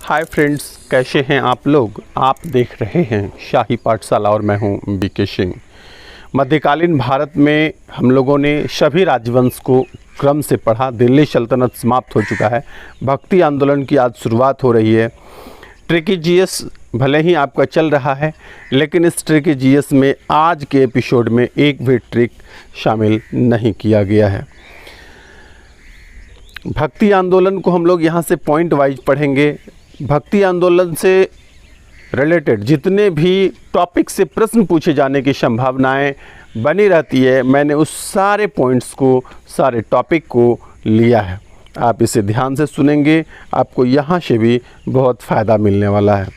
Hi friends, कैसे हैं आप लोग। आप देख रहे हैं शाही पाठशाला और मैं हूं बीके सिंह। मध्यकालीन भारत में हम लोगों ने सभी राजवंश को क्रम से पढ़ा। दिल्ली सल्तनत समाप्त हो चुका है, भक्ति आंदोलन की आज शुरुआत हो रही है। ट्रिकी जीएस भले ही आपका चल रहा है, लेकिन इस ट्रिकी जीएस में आज के एपिसोड में एक भी ट्रिक शामिल नहीं किया गया है। भक्ति आंदोलन को हम लोग यहाँ से पॉइंट वाइज पढ़ेंगे। भक्ति आंदोलन से रिलेटेड जितने भी टॉपिक से प्रश्न पूछे जाने की संभावनाएं बनी रहती है, मैंने उस सारे पॉइंट्स को, सारे टॉपिक को लिया है। आप इसे ध्यान से सुनेंगे, आपको यहाँ से भी बहुत फ़ायदा मिलने वाला है।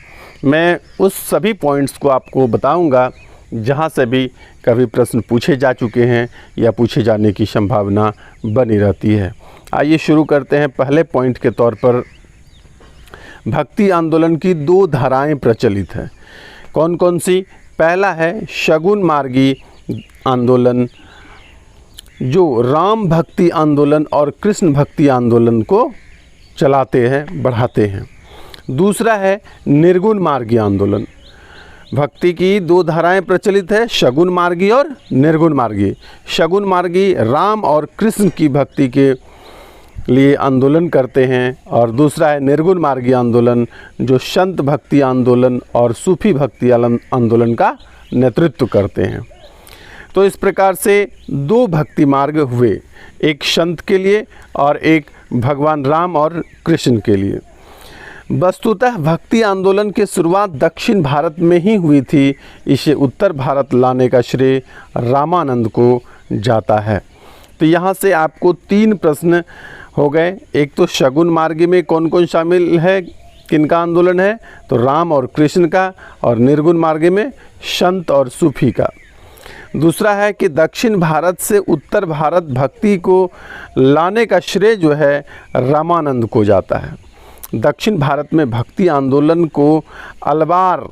मैं उस सभी पॉइंट्स को आपको बताऊंगा जहाँ से भी कभी प्रश्न पूछे जा चुके हैं या पूछे जाने की संभावना बनी रहती है। आइए शुरू करते हैं। पहले पॉइंट के तौर पर भक्ति आंदोलन की दो धाराएं प्रचलित हैं। कौन कौन सी? पहला है शगुन मार्गी आंदोलन, जो राम भक्ति आंदोलन और कृष्ण भक्ति आंदोलन को चलाते हैं, बढ़ाते हैं। दूसरा है निर्गुण मार्गी आंदोलन। भक्ति की दो धाराएं प्रचलित है, शगुन मार्गी और निर्गुण मार्गी। शगुन मार्गी राम और कृष्ण की भक्ति के लिए आंदोलन करते हैं, और दूसरा है निर्गुण मार्गी आंदोलन, जो संत भक्ति आंदोलन और सूफी भक्ति आंदोलन का नेतृत्व करते हैं। तो इस प्रकार से दो भक्ति मार्ग हुए, एक संत के लिए और एक भगवान राम और कृष्ण के लिए। वस्तुतः भक्ति आंदोलन की शुरुआत दक्षिण भारत में ही हुई थी। इसे उत्तर भारत लाने का श्रेय रामानंद को जाता है। तो यहाँ से आपको तीन प्रश्न हो गए। एक तो शगुन मार्गी में कौन कौन शामिल है, किनका आंदोलन है? तो राम और कृष्ण का। और निर्गुण मार्गी में संत और सूफी का। दूसरा है कि दक्षिण भारत से उत्तर भारत भक्ति को लाने का श्रेय जो है रामानंद को जाता है। दक्षिण भारत में भक्ति आंदोलन को अलवार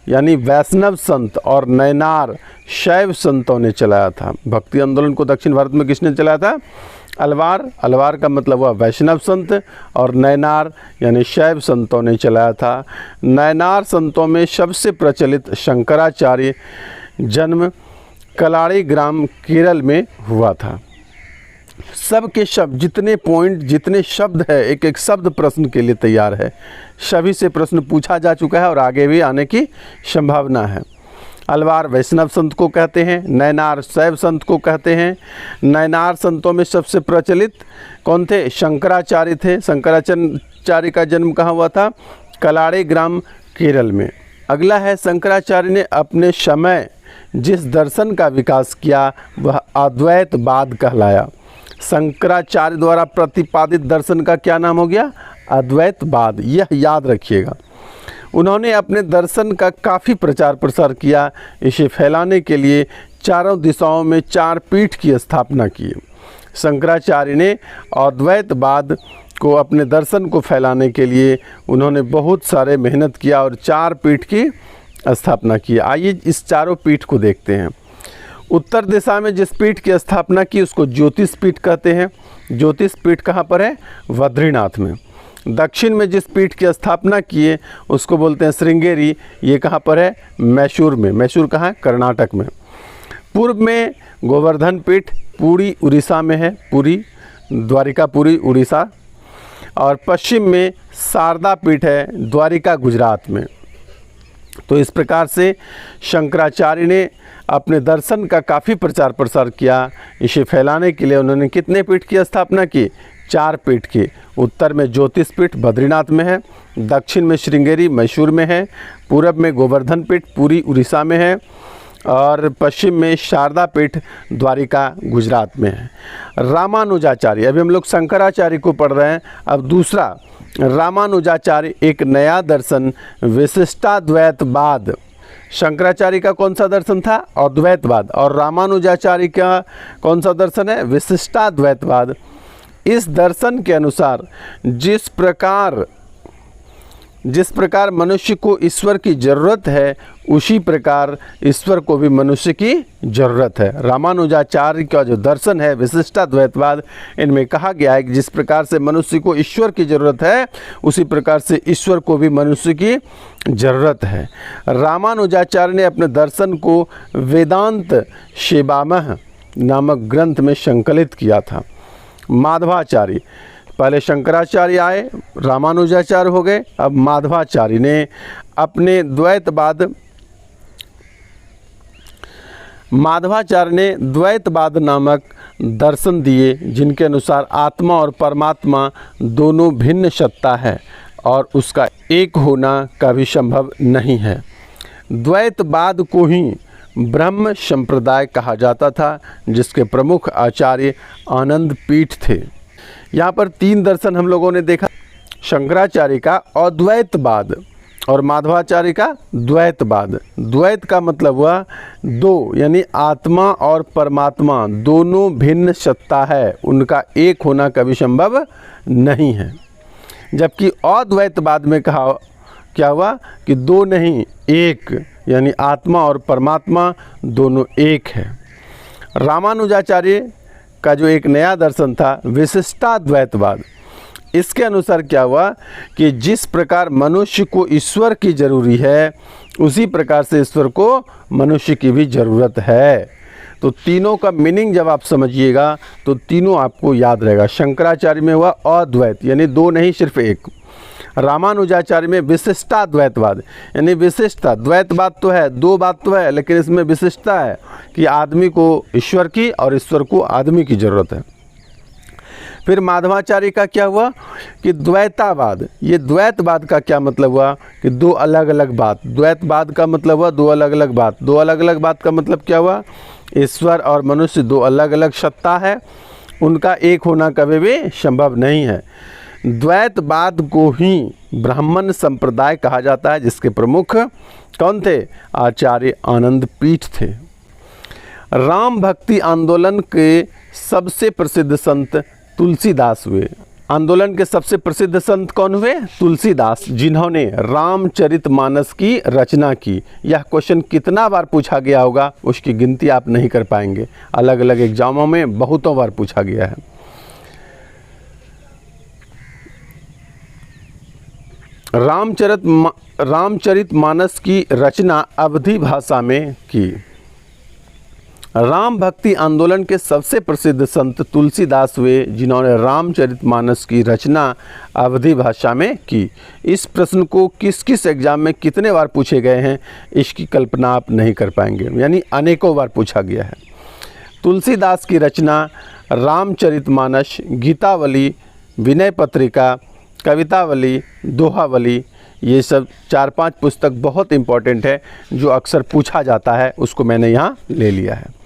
यानी वैष्णव संत और नैनार शैव संतों ने चलाया था। भक्ति आंदोलन को दक्षिण भारत में किसने चलाया था? अलवार का मतलब हुआ वैष्णव संत, और नैनार यानी शैव संतों ने चलाया था। नैनार संतों में सबसे प्रचलित शंकराचार्य जन्म कलाड़ी ग्राम केरल में हुआ था। सब के शब्द, जितने पॉइंट, जितने शब्द है, एक एक शब्द प्रश्न के लिए तैयार है। सभी से प्रश्न पूछा जा चुका है और आगे भी आने की संभावना है। अलवार वैष्णव संत को कहते हैं, नैनार शैव संत को कहते हैं। नैनार संतों में सबसे प्रचलित कौन थे? शंकराचार्य थे। शंकराचार्य का जन्म कहाँ हुआ था? कलाड़ी ग्राम केरल में। अगला है शंकराचार्य ने अपने समय जिस दर्शन का विकास किया वह अद्वैतवाद कहलाया। शंकराचार्य द्वारा प्रतिपादित दर्शन का क्या नाम हो गया? अद्वैतवाद। यह याद रखिएगा। उन्होंने अपने दर्शन का काफ़ी प्रचार प्रसार किया। इसे फैलाने के लिए चारों दिशाओं में 4 पीठ की स्थापना की। शंकराचार्य ने अद्वैतवाद को, अपने दर्शन को फैलाने के लिए उन्होंने बहुत सारे मेहनत किया और 4 पीठ की स्थापना की। आइए इस चारों पीठ को देखते हैं। उत्तर दिशा में जिस पीठ की स्थापना की उसको ज्योतिष पीठ कहते हैं। ज्योतिष पीठ कहाँ पर है? बद्रीनाथ में। दक्षिण में जिस पीठ की स्थापना किए उसको बोलते हैं श्रृंगेरी। ये कहाँ पर है? मैसूर में। मैसूर कहाँ है? कर्नाटक में। पूर्व में गोवर्धन पीठ पुरी उड़ीसा में है, पुरी, द्वारिकापुरी उड़ीसा। और पश्चिम में शारदा पीठ है, द्वारिका गुजरात में। तो इस प्रकार से शंकराचार्य ने अपने दर्शन का काफ़ी प्रचार प्रसार किया। इसे फैलाने के लिए उन्होंने कितने पीठ की स्थापना की? 4 पीठ की। उत्तर में ज्योतिष पीठ बद्रीनाथ में है, दक्षिण में श्रृंगेरी मैसूर में है, पूरब में गोवर्धन पीठ पुरी उड़ीसा में है, और पश्चिम में शारदा पीठ द्वारिका गुजरात में है। रामानुजाचार्य, अभी हम लोग शंकराचार्य को पढ़ रहे हैं, अब दूसरा रामानुजाचार्य एक नया दर्शन विशिष्टाद्वैतवाद। शंकराचार्य का कौन सा दर्शन था? अद्वैतवाद। और रामानुजाचार्य का कौन सा दर्शन है? विशिष्टाद्वैतवाद। इस दर्शन के अनुसार जिस प्रकार जिस प्रकार मनुष्य को ईश्वर की ज़रूरत है उसी प्रकार ईश्वर को भी मनुष्य की ज़रूरत है। रामानुजाचार्य का जो दर्शन है विशिष्टाद्वैतवाद, इनमें कहा गया है कि जिस प्रकार से मनुष्य को ईश्वर की ज़रूरत है उसी प्रकार से ईश्वर को भी मनुष्य की ज़रूरत है। रामानुजाचार्य ने अपने दर्शन को वेदांत शिवामह नामक ग्रंथ में संकलित किया था। माधवाचार्य, पहले शंकराचार्य आए, रामानुजाचार्य हो गए, अब माधवाचार्य ने अपने द्वैतवाद नामक दर्शन दिए, जिनके अनुसार आत्मा और परमात्मा दोनों भिन्न सत्ता है और उसका एक होना कभी संभव नहीं है। द्वैतवाद को ही ब्रह्म संप्रदाय कहा जाता था, जिसके प्रमुख आचार्य आनंद पीठ थे। यहाँ पर 3 दर्शन हम लोगों ने देखा, शंकराचार्य का अद्वैतवाद और माधवाचार्य का द्वैतवाद। द्वैत का मतलब हुआ दो, यानी आत्मा और परमात्मा दोनों भिन्न सत्ता है, उनका एक होना कभी संभव नहीं है। जबकि अद्वैतवाद में कहा क्या हुआ कि दो नहीं एक, यानी आत्मा और परमात्मा दोनों एक है। रामानुजाचार्य का जो एक नया दर्शन था विशिष्टाद्वैतवाद, इसके अनुसार क्या हुआ कि जिस प्रकार मनुष्य को ईश्वर की ज़रूरी है उसी प्रकार से ईश्वर को मनुष्य की भी ज़रूरत है। तो तीनों का मीनिंग जब आप समझिएगा तो तीनों आपको याद रहेगा। शंकराचार्य में हुआ अद्वैत, यानी दो नहीं सिर्फ एक। रामानुजाचार्य में विशिष्टाद्वैतवाद, यानी विशिष्टता। द्वैतवाद तो है, दो बात तो है, लेकिन इसमें विशिष्टता है कि आदमी को ईश्वर की और ईश्वर को आदमी की ज़रूरत है। फिर माधवाचार्य का क्या हुआ कि द्वैतावाद। ये द्वैतवाद का क्या मतलब हुआ कि दो अलग अलग बात। द्वैतवाद का मतलब हुआ दो अलग अलग बात। दो अलग अलग बात का मतलब क्या हुआ, ईश्वर और मनुष्य दो अलग अलग सत्ता है, उनका एक होना कभी भी संभव नहीं है। द्वैतवाद को ही ब्राह्मण संप्रदाय कहा जाता है, जिसके प्रमुख कौन थे, आचार्य आनंद पीठ थे। राम भक्ति आंदोलन के सबसे प्रसिद्ध संत तुलसीदास हुए। आंदोलन के सबसे प्रसिद्ध संत कौन हुए, तुलसीदास, जिन्होंने रामचरितमानस की रचना की। यह क्वेश्चन कितना बार पूछा गया होगा उसकी गिनती आप नहीं कर पाएंगे, अलग अलग एग्जामों में बहुतों बार पूछा गया है। रामचरितमानस की रचना अवधी भाषा में की। राम भक्ति आंदोलन के सबसे प्रसिद्ध संत तुलसीदास हुए, जिन्होंने रामचरितमानस की रचना अवधी भाषा में की। इस प्रश्न को किस किस एग्जाम में कितने बार पूछे गए हैं इसकी कल्पना आप नहीं कर पाएंगे, यानी अनेकों बार पूछा गया है। तुलसीदास की रचना रामचरितमानस, गीतावली, विनय पत्रिका, कवितावली, दोहावली, ये सब 4-5 पुस्तक बहुत इम्पॉर्टेंट है जो अक्सर पूछा जाता है, उसको मैंने यहाँ ले लिया है।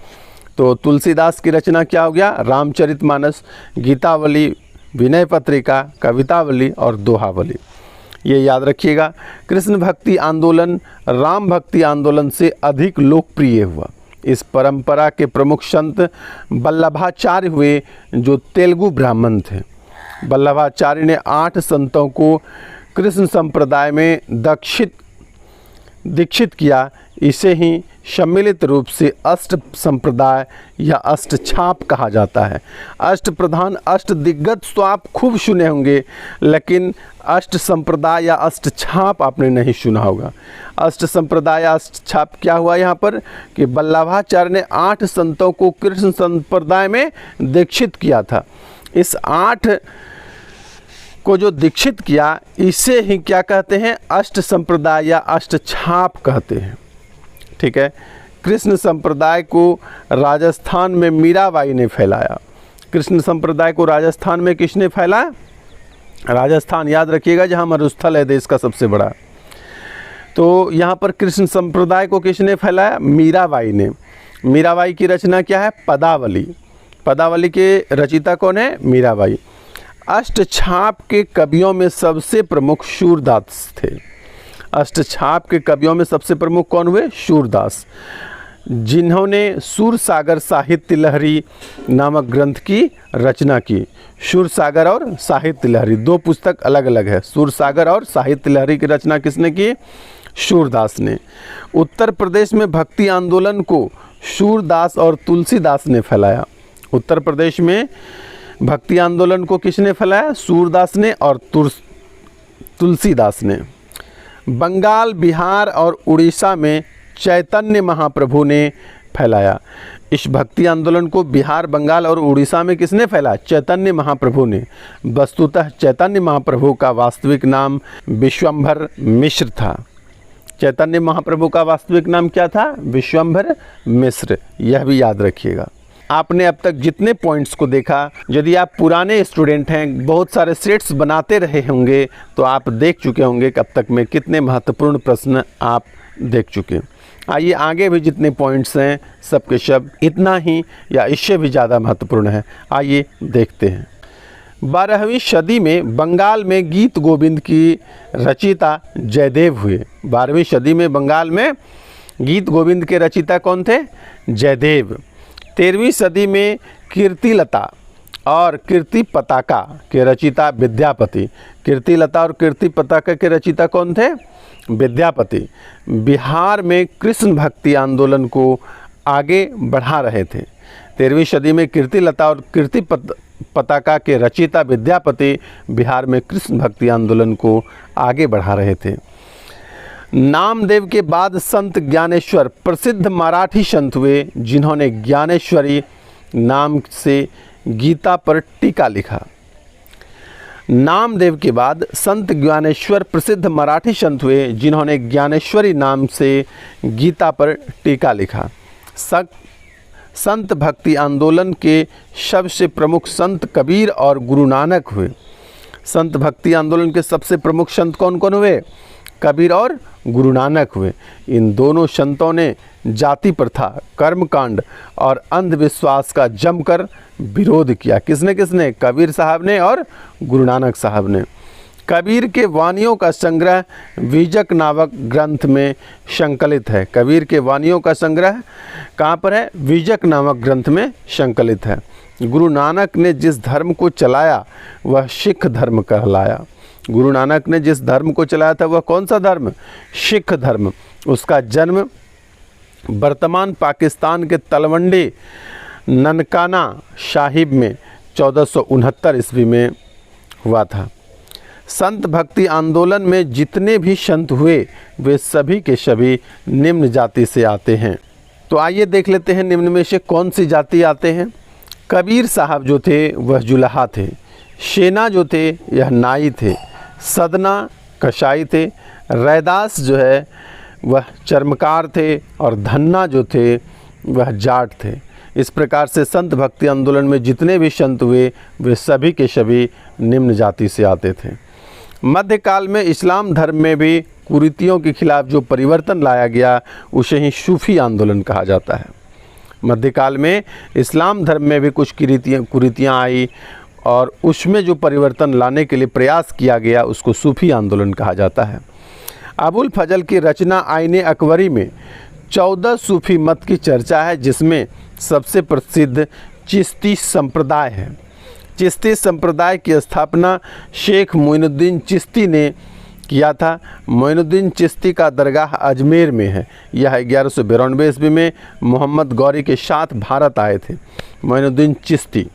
तो तुलसीदास की रचना क्या हो गया, रामचरितमानस, गीतावली, विनय पत्रिका, कवितावली और दोहावली, ये याद रखिएगा। कृष्ण भक्ति आंदोलन राम भक्ति आंदोलन से अधिक लोकप्रिय हुआ। इस परंपरा के प्रमुख संत वल्लभाचार्य हुए, जो तेलुगु ब्राह्मण थे। वल्लभाचार्य ने 8 संतों को कृष्ण संप्रदाय में दीक्षित किया। इसे ही सम्मिलित रूप से अष्ट संप्रदाय या अष्ट छाप कहा जाता है। अष्ट प्रधान, अष्ट दिग्गज तो आप खूब सुने होंगे, लेकिन अष्ट संप्रदाय या अष्ट छाप आपने नहीं सुना होगा। अष्ट संप्रदाय या अष्ट छाप क्या हुआ यहाँ पर कि वल्लभाचार्य ने 8 संतों को कृष्ण संप्रदाय में दीक्षित किया था। इस 8 को जो दीक्षित किया, इसे ही क्या कहते हैं, अष्ट संप्रदाय या अष्ट छाप कहते हैं। ठीक है। कृष्ण संप्रदाय को राजस्थान में मीराबाई ने फैलाया। कृष्ण संप्रदाय को राजस्थान में किसने फैलाया, राजस्थान याद रखिएगा, जहाँ मरुस्थल है देश का सबसे बड़ा। तो यहाँ पर कृष्ण संप्रदाय को किसने फैलाया, मीराबाई ने। मीराबाई की रचना क्या है, पदावली। पदावली के रचिता कौन है, मीराबाई। अष्टछाप के कवियों में सबसे प्रमुख सूरदास थे। अष्टछाप के कवियों में सबसे प्रमुख कौन हुए, सूरदास। जिन्होंने सूरसागर साहित्य लहरी नामक ग्रंथ की रचना की। सूरसागर और साहित्य लहरी दो पुस्तक अलग अलग है। सूरसागर और साहित्य लहरी की रचना किसने की? सूरदास ने। उत्तर प्रदेश में भक्ति आंदोलन को सूरदास और तुलसीदास ने फैलाया। उत्तर प्रदेश में भक्ति आंदोलन को किसने फैलाया? सूरदास ने और तुलसीदास ने। बंगाल, बिहार और उड़ीसा में चैतन्य महाप्रभु ने फैलाया। इस भक्ति आंदोलन को बिहार, बंगाल और उड़ीसा में किसने फैलाया? चैतन्य महाप्रभु ने। वस्तुतः चैतन्य महाप्रभु का वास्तविक नाम विश्वंभर मिश्र था। चैतन्य महाप्रभु का वास्तविक नाम क्या था? विश्वंभर मिश्र। यह भी याद रखिएगा। आपने अब तक जितने पॉइंट्स को देखा, यदि आप पुराने स्टूडेंट हैं, बहुत सारे सेट्स बनाते रहे होंगे, तो आप देख चुके होंगे कि अब तक में कितने महत्वपूर्ण प्रश्न आप देख चुके। आइए आगे भी जितने पॉइंट्स हैं सब के सब इतना ही या इससे भी ज़्यादा महत्वपूर्ण है। आइए देखते हैं। 12वीं सदी में बंगाल में गीत गोविंद की रचयिता जयदेव हुए। 12वीं सदी में बंगाल में गीत गोविंद के रचयिता कौन थे? जयदेव। 13वीं सदी में कीर्तिलता और कीर्ति पताका के रचयिता विद्यापति। कीर्तिलता और कीर्ति पताका के रचयिता कौन थे? विद्यापति। बिहार में कृष्ण भक्ति आंदोलन को आगे बढ़ा रहे थे। 13वीं सदी में कीर्तिलता और कीर्ति पताका के रचयिता विद्यापति बिहार में कृष्ण भक्ति आंदोलन को आगे बढ़ा रहे थे। नामदेव के बाद संत ज्ञानेश्वर प्रसिद्ध मराठी संत हुए, जिन्होंने ज्ञानेश्वरी नाम से गीता पर टीका लिखा। नामदेव के बाद संत ज्ञानेश्वर प्रसिद्ध मराठी संत हुए, जिन्होंने ज्ञानेश्वरी नाम से गीता पर टीका लिखा। संत भक्ति आंदोलन के सबसे प्रमुख संत कबीर और गुरु नानक हुए। संत भक्ति आंदोलन के सबसे प्रमुख संत कौन कौन हुए? कबीर और गुरु नानक हुए। इन दोनों संतों ने जाति प्रथा, कर्मकांड और अंधविश्वास का जमकर विरोध किया। किसने किसने? कबीर साहब ने और गुरु नानक साहब ने। कबीर के वाणियों का संग्रह विजक नामक ग्रंथ में संकलित है। कबीर के वाणियों का संग्रह कहाँ पर है? विजक नामक ग्रंथ में संकलित है। गुरु नानक ने जिस धर्म को चलाया वह सिख धर्म कहलाया। गुरु नानक ने जिस धर्म को चलाया था वह कौन सा धर्म? सिख धर्म। उसका जन्म वर्तमान पाकिस्तान के तलवंडी ननकाना साहिब में 1469 ईस्वी में हुआ था। संत भक्ति आंदोलन में जितने भी संत हुए वे सभी के सभी निम्न जाति से आते हैं। तो आइए देख लेते हैं निम्न में से कौन सी जाति आते हैं। कबीर साहब जो थे वह जुलाहा थे। सेना जो थे यह नाई थे। सदना कसाई थे। रैदास जो है वह चर्मकार थे और धन्ना जो थे वह जाट थे। इस प्रकार से संत भक्ति आंदोलन में जितने भी संत हुए वे सभी के सभी निम्न जाति से आते थे। मध्यकाल में इस्लाम धर्म में भी कुरीतियों के खिलाफ जो परिवर्तन लाया गया उसे ही सूफी आंदोलन कहा जाता है। मध्यकाल में इस्लाम धर्म में भी कुछ कुरीतियाँ आई और उसमें जो परिवर्तन लाने के लिए प्रयास किया गया उसको सूफी आंदोलन कहा जाता है। अबुल फजल की रचना आईने अकबरी में 14 सूफी मत की चर्चा है, जिसमें सबसे प्रसिद्ध चिश्ती संप्रदाय है। चिश्ती संप्रदाय की स्थापना शेख मोइनुद्दीन चिश्ती ने किया था। मोइनुद्दीन चिश्ती का दरगाह अजमेर में है। यह 1192 ईस्वी में मोहम्मद गौरी के साथ भारत आए थे। मोइनुद्दीन चिश्ती।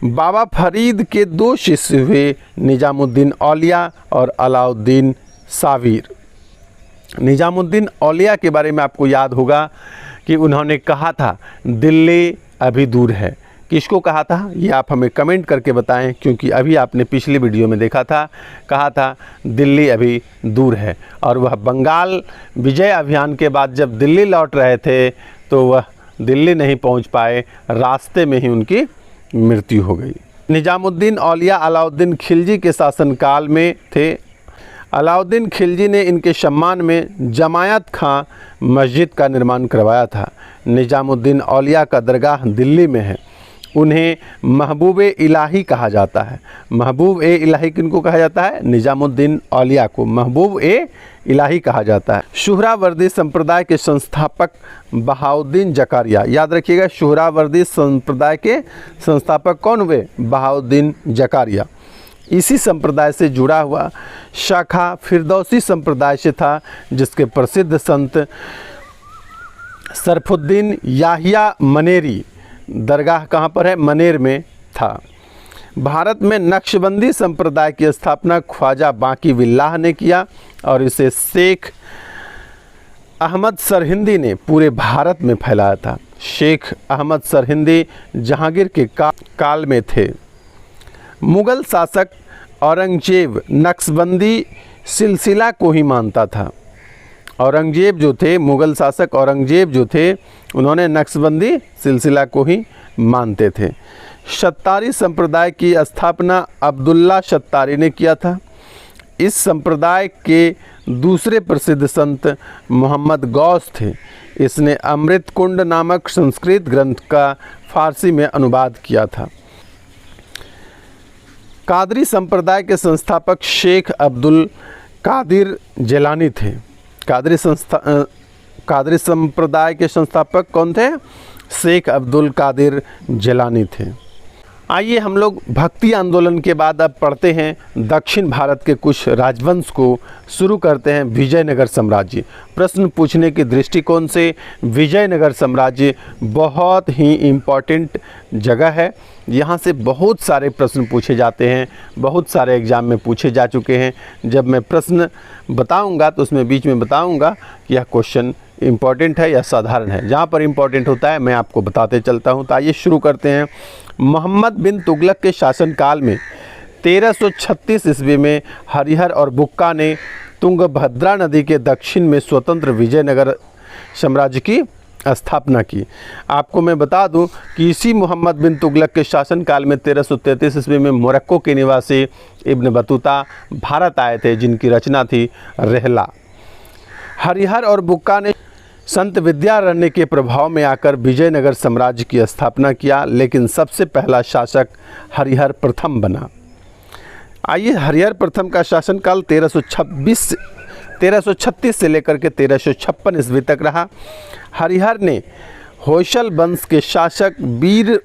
बाबा फरीद के दो शिष्य हुए, निजामुद्दीन औलिया और अलाउद्दीन सावीर। निजामुद्दीन औलिया के बारे में आपको याद होगा कि उन्होंने कहा था दिल्ली अभी दूर है। किसको कहा था ये आप हमें कमेंट करके बताएं, क्योंकि अभी आपने पिछली वीडियो में देखा था, कहा था दिल्ली अभी दूर है। और वह बंगाल विजय अभियान के बाद जब दिल्ली लौट रहे थे तो वह दिल्ली नहीं पहुंच पाए, रास्ते में ही उनकी मृत्यु हो गई। निजामुद्दीन औलिया अलाउद्दीन खिलजी के शासनकाल में थे। अलाउद्दीन खिलजी ने इनके सम्मान में जमायत खां मस्जिद का निर्माण करवाया था। निजामुद्दीन औलिया का दरगाह दिल्ली में है। उन्हें महबूब-ए इलाही कहा जाता है। महबूब-ए इलाही किनको कहा जाता है? निजामुद्दीन औलिया को महबूब-ए इलाही कहा जाता है। सुहरावर्दी संप्रदाय के संस्थापक बहाउद्दीन जकारिया, याद रखिएगा सुहरावर्दी संप्रदाय के संस्थापक कौन हुए? बहाउद्दीन जकारिया। इसी संप्रदाय से जुड़ा हुआ शाखा फिरदौसी संप्रदाय से था, जिसके प्रसिद्ध संत सरफुद्दीन याहिया मनेरी दरगाह कहाँ पर है? मनेर में था। भारत में नक्शबंदी संप्रदाय की स्थापना ख्वाजा बाकी बिल्लाह ने किया और इसे शेख अहमद सरहिंदी ने पूरे भारत में फैलाया था। शेख अहमद सरहिंदी जहांगीर के काल में थे। मुग़ल शासक औरंगजेब नक्शबंदी सिलसिला को ही मानता था। औरंगजेब जो थे, मुग़ल शासक औरंगजेब जो थे, उन्होंने नक्शबंदी सिलसिला को ही मानते थे। शत्तारी संप्रदाय की स्थापना अब्दुल्ला शत्तारी ने किया था। इस संप्रदाय के दूसरे प्रसिद्ध संत मोहम्मद गौस थे। इसने अमृत कुंड नामक संस्कृत ग्रंथ का फारसी में अनुवाद किया था। कादरी संप्रदाय के संस्थापक शेख अब्दुल कादिर जिलानी थे। कादरी संप्रदाय के संस्थापक कौन थे? शेख अब्दुल कादिर जिलानी थे। आइए हम लोग भक्ति आंदोलन के बाद अब पढ़ते हैं दक्षिण भारत के कुछ राजवंश को। शुरू करते हैं विजयनगर साम्राज्य। प्रश्न पूछने के दृष्टिकोण से विजयनगर साम्राज्य बहुत ही इम्पॉर्टेंट जगह है। यहाँ से बहुत सारे प्रश्न पूछे जाते हैं, बहुत सारे एग्ज़ाम में पूछे जा चुके हैं। जब मैं प्रश्न बताऊँगा तो उसमें बीच में बताऊँगा कि यह क्वेश्चन इम्पॉर्टेंट है या साधारण है। जहाँ पर इम्पॉर्टेंट होता है मैं आपको बताते चलता हूँ। तो आइए शुरू करते हैं। मोहम्मद बिन तुगलक के शासनकाल में 1336 ईस्वी में हरिहर और बुक्का ने तुंगभद्रा नदी के दक्षिण में स्वतंत्र विजयनगर साम्राज्य की स्थापना की। आपको मैं बता दूं कि इसी मोहम्मद बिन तुगलक के शासनकाल में 1333 ईस्वी में मोरक्को के निवासी इब्न बतूता भारत आए थे, जिनकी रचना थी रहला। हरिहर और बुक्का ने संत विद्यारण्य के प्रभाव में आकर विजयनगर साम्राज्य की स्थापना किया, लेकिन सबसे पहला शासक हरिहर प्रथम बना। आइए हरिहर प्रथम का शासनकाल 1336 से लेकर के 1356 ईस्वी तक रहा। हरिहर ने होयसल वंश के शासक वीर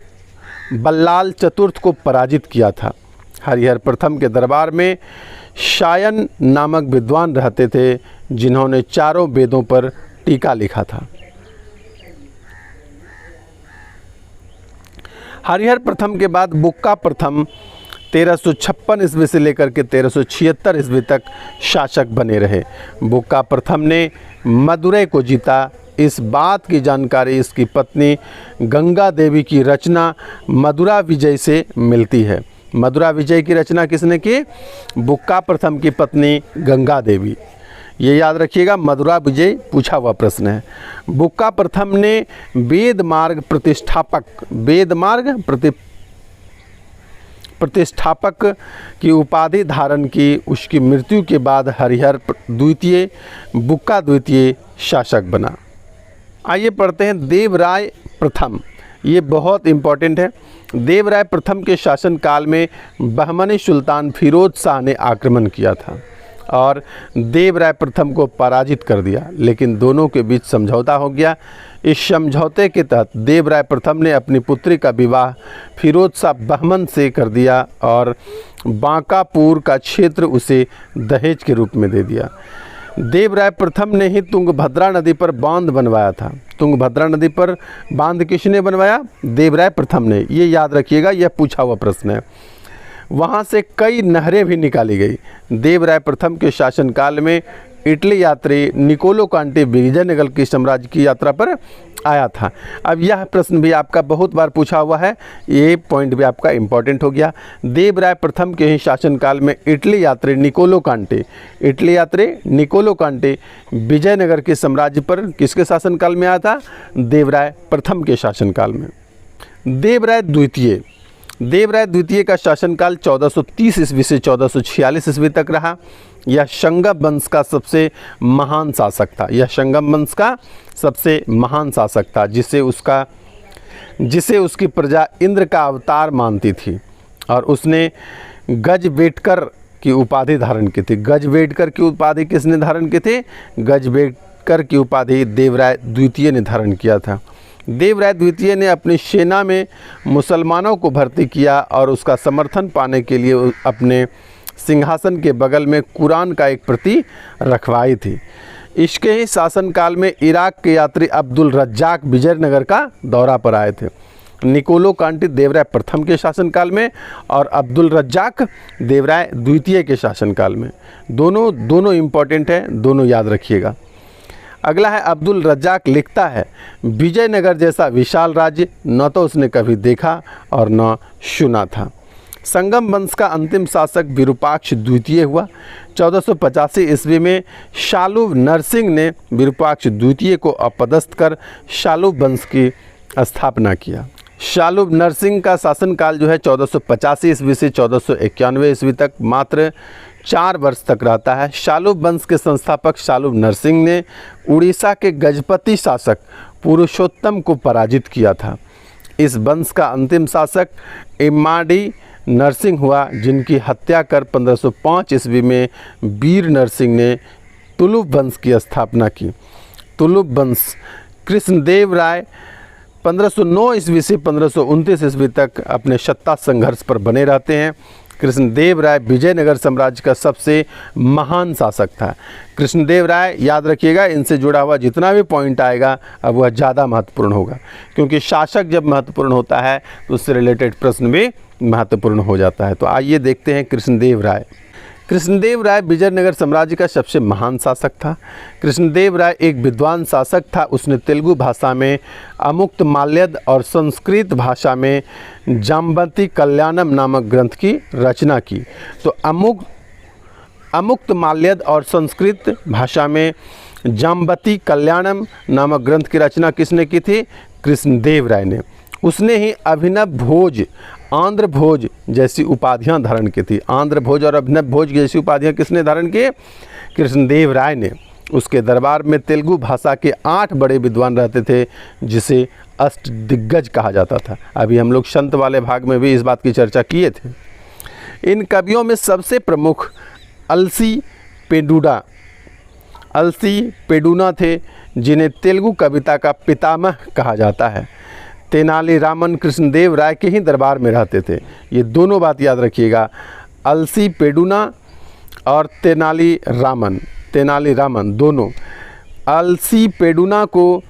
बल्लाल चतुर्थ को पराजित किया था। हरिहर प्रथम के दरबार में शायन नामक विद्वान रहते थे, जिन्होंने चारों वेदों पर टीका लिखा था। हरिहर प्रथम के बाद बुक्का प्रथम 1356 ईस्वी से लेकर के 1376 ईस्वी तक शासक बने रहे। बुक्का प्रथम ने मदुरै को जीता। इस बात की जानकारी इसकी पत्नी गंगा देवी की रचना मदुरा विजय से मिलती है। मदुरा विजय की रचना किसने की? बुक्का प्रथम की पत्नी गंगा देवी। ये याद रखिएगा, मदुरा विजय पूछा हुआ प्रश्न है। बुक्का प्रथम ने वेद मार्ग प्रतिष्ठापक की उपाधि धारण की। उसकी मृत्यु के बाद हरिहर द्वितीय बुक्का द्वितीय शासक बना। आइए पढ़ते हैं देवराय प्रथम। ये बहुत इम्पॉर्टेंट है। देवराय प्रथम के शासनकाल में बहमनी सुल्तान फिरोज शाह ने आक्रमण किया था और देवराय प्रथम को पराजित कर दिया, लेकिन दोनों के बीच समझौता हो गया। इस समझौते के तहत देवराय प्रथम ने अपनी पुत्री का विवाह फिरोज शाह बहमन से कर दिया और बांकापुर का क्षेत्र उसे दहेज के रूप में दे दिया। देवराय प्रथम ने ही तुंगभद्रा नदी पर बांध बनवाया था। तुंगभद्रा नदी पर बांध किसने बनवाया? देवराय प्रथम ने। ये याद रखिएगा, यह पूछा हुआ प्रश्न है। वहाँ से कई नहरें भी निकाली गई। देवराय प्रथम के शासनकाल में इटली यात्री निकोलो कांटी विजयनगर की साम्राज्य की यात्रा पर आया था। अब यह प्रश्न भी आपका बहुत बार पूछा हुआ है, ये पॉइंट भी आपका इम्पॉर्टेंट हो गया। देवराय प्रथम के ही शासनकाल में इटली यात्री निकोलो कांटी विजयनगर के साम्राज्य पर किसके शासनकाल में आया था? देवराय प्रथम के शासनकाल में। देवराय द्वितीय का शासनकाल 1430 ईस्वी से 1446 ईस्वी तक रहा। यह संगम वंश का सबसे महान शासक था। जिसे उसका जिसे उसकी प्रजा इंद्र का अवतार मानती थी, और उसने गजवेटकर की उपाधि धारण की थी। गजवेटकर की उपाधि किसने धारण की थी? गजवेटकर की उपाधि देवराय द्वितीय ने धारण किया था। देवराय द्वितीय ने अपनी सेना में मुसलमानों को भर्ती किया और उसका समर्थन पाने के लिए अपने सिंहासन के बगल में कुरान का एक प्रति रखवाई थी। इसके ही शासनकाल में इराक के यात्री अब्दुल रज्जाक विजयनगर का दौरा पर आए थे। निकोलो कांटी देवराय प्रथम के शासनकाल में और अब्दुल रज्जाक देवराय द्वितीय के शासनकाल में। दोनों इम्पॉर्टेंट है, दोनों याद रखिएगा। अगला है अब्दुल रज्जाक लिखता है, विजयनगर जैसा विशाल राज्य न तो उसने कभी देखा और न सुना था। संगम वंश का अंतिम शासक विरूपाक्ष द्वितीय हुआ। 1485 ईस्वी में शालूब नरसिंह ने विरूपाक्ष द्वितीय को अपदस्थ कर शालूब वंश की स्थापना किया। शालूब नरसिंह का शासनकाल जो है 1485 ईस्वी से 1491 ईस्वी तक मात्र 4 वर्ष तक रहता है। शालूब वंश के संस्थापक शालूब नरसिंह ने उड़ीसा के गजपति शासक पुरुषोत्तम को पराजित किया था। इस वंश का अंतिम शासक इम्माडी नरसिंह हुआ, जिनकी हत्या कर 1505 ईस्वी में वीर नरसिंह ने तुलुप वंश की स्थापना की। तुलुप वंश कृष्णदेव राय 1509 ईस्वी से 1529 ईस्वी तक अपने सत्ता संघर्ष पर बने रहते हैं। कृष्णदेव राय विजयनगर साम्राज्य का सबसे महान शासक था। कृष्णदेव राय याद रखिएगा, इनसे जुड़ा हुआ जितना भी पॉइंट आएगा अब वह ज़्यादा महत्वपूर्ण होगा, क्योंकि शासक जब महत्वपूर्ण होता है तो उससे रिलेटेड प्रश्न भी महत्वपूर्ण हो जाता है। तो आइए देखते हैं कृष्णदेव राय। कृष्णदेव राय विजयनगर साम्राज्य का सबसे महान शासक था। कृष्णदेव राय एक विद्वान शासक था। उसने तेलुगु भाषा में अमुक्त माल्यद और संस्कृत भाषा में जाम्बती कल्याणम नामक ग्रंथ की रचना की। तो अमुक्त माल्यद और संस्कृत भाषा में जाम्बती कल्याणम नामक ग्रंथ की रचना किसने की थी? कृष्णदेव राय ने। उसने ही अभिनव भोज, आंध्र भोज जैसी उपाधियां धारण की थी। आंध्र भोज और अभिनव भोज जैसी उपाधियां किसने धारण की? कृष्णदेव राय ने। उसके दरबार में तेलुगु भाषा के 8 बड़े विद्वान रहते थे, जिसे अष्टदिग्गज कहा जाता था। अभी हम लोग संत वाले भाग में भी इस बात की चर्चा किए थे। इन कवियों में सबसे प्रमुख अलसी पेडुना थे, जिन्हें तेलुगु कविता का पितामह कहा जाता है। तेनाली रामन कृष्णदेव राय के ही दरबार में रहते थे। ये दोनों बात याद रखिएगा, अलसी पेडुना और तेनाली रामन दोनों। अलसी पेडुना को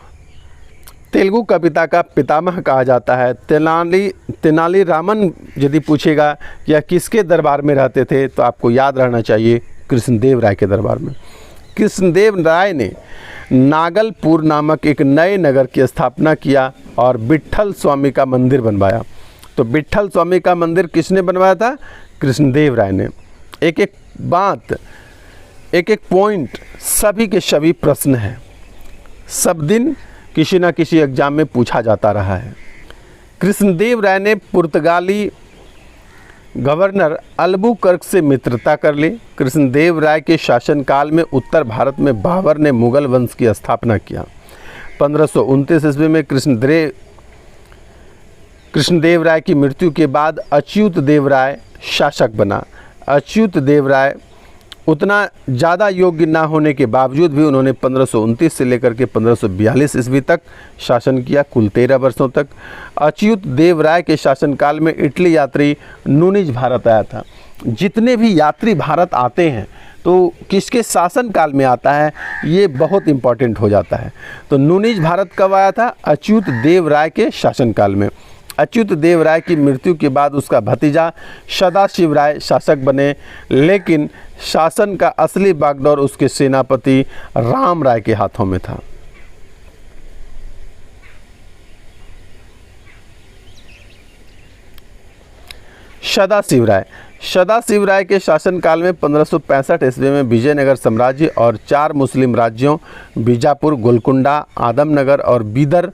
तेलुगु कविता का पितामह कहा जाता है। तेनाली रामन यदि पूछेगा कि यह किसके दरबार में रहते थे, तो आपको याद रहना चाहिए कृष्णदेव राय के दरबार में। कृष्णदेव राय ने नागलपुर नामक एक नए नगर की स्थापना किया और विट्ठल स्वामी का मंदिर बनवाया। तो विट्ठल स्वामी का मंदिर किसने बनवाया था? कृष्णदेव राय ने। एक एक बात, एक एक पॉइंट, सभी के सभी प्रश्न हैं, सब दिन किसी न किसी एग्जाम में पूछा जाता रहा है। कृष्णदेव राय ने पुर्तगाली गवर्नर अल्बुकर्क से मित्रता कर ली। कृष्णदेव राय के शासनकाल में उत्तर भारत में बाबर ने मुगल वंश की स्थापना किया। 1529 ईस्वी में कृष्णदेव राय की मृत्यु के बाद अच्युत देव राय शासक बना। अच्युत देव राय उतना ज़्यादा योग्य ना होने के बावजूद भी उन्होंने 1529 से लेकर के 1542 ईस्वी तक शासन किया, कुल 13 वर्षों तक। अच्युत देव राय के शासनकाल में इटली यात्री नूनिज भारत आया था। जितने भी यात्री भारत आते हैं तो किसके शासनकाल में आता है, ये बहुत इम्पॉर्टेंट हो जाता है। तो नूनिज भारत कब आया था? अच्युत देव राय के शासनकाल में। अच्युत देव राय की मृत्यु के बाद उसका भतीजा सदाशिव राय शासक बने, लेकिन शासन का असली बागडोर उसके सेनापति राम राय के हाथों में था। सदाशिव राय के शासनकाल में 1565 ईस्वी में विजयनगर साम्राज्य और 4 मुस्लिम राज्यों बीजापुर, गोलकुंडा, आदमनगर और बीदर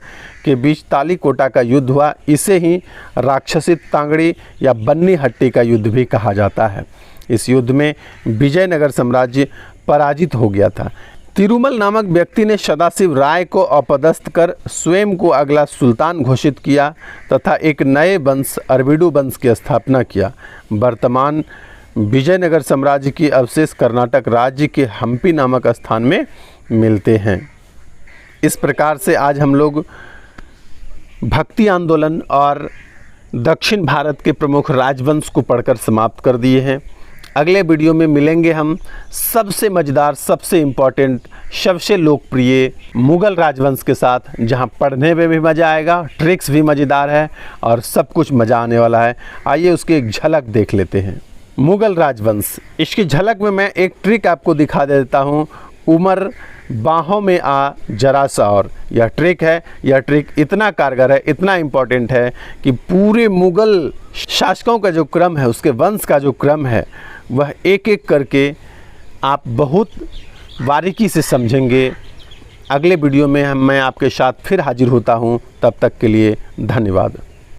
के बीच तालीकोटा का युद्ध हुआ। इसे ही राक्षसी तांगड़ी या बन्नी हट्टी का युद्ध भी कहा जाता है। इस युद्ध में विजयनगर साम्राज्य पराजित हो गया था। तिरुमल नामक व्यक्ति ने सदाशिव राय को अपदस्थ कर स्वयं को अगला सुल्तान घोषित किया तथा एक नए वंश अरविडू वंश की स्थापना किया। वर्तमान विजयनगर साम्राज्य की अवशेष कर्नाटक राज्य के हम्पी नामक स्थान में मिलते हैं। इस प्रकार से आज हम लोग भक्ति आंदोलन और दक्षिण भारत के प्रमुख राजवंश को पढ़कर समाप्त कर दिए हैं। अगले वीडियो में मिलेंगे हम सबसे मज़ेदार, सबसे इम्पॉर्टेंट, सबसे लोकप्रिय मुग़ल राजवंश के साथ, जहां पढ़ने में भी मज़ा आएगा, ट्रिक्स भी मज़ेदार है और सब कुछ मज़ा आने वाला है। आइए उसकी एक झलक देख लेते हैं। मुग़ल राजवंश, इसकी झलक में मैं एक ट्रिक आपको दिखा देता हूँ। उमर बाहों में आ जरा सा और, यह ट्रिक है। यह ट्रिक इतना कारगर है, इतना इम्पॉर्टेंट है कि पूरे मुग़ल शासकों का जो क्रम है, उसके वंश का जो क्रम है, वह एक एक करके आप बहुत बारीकी से समझेंगे। अगले वीडियो में मैं आपके साथ फिर हाजिर होता हूँ। तब तक के लिए धन्यवाद।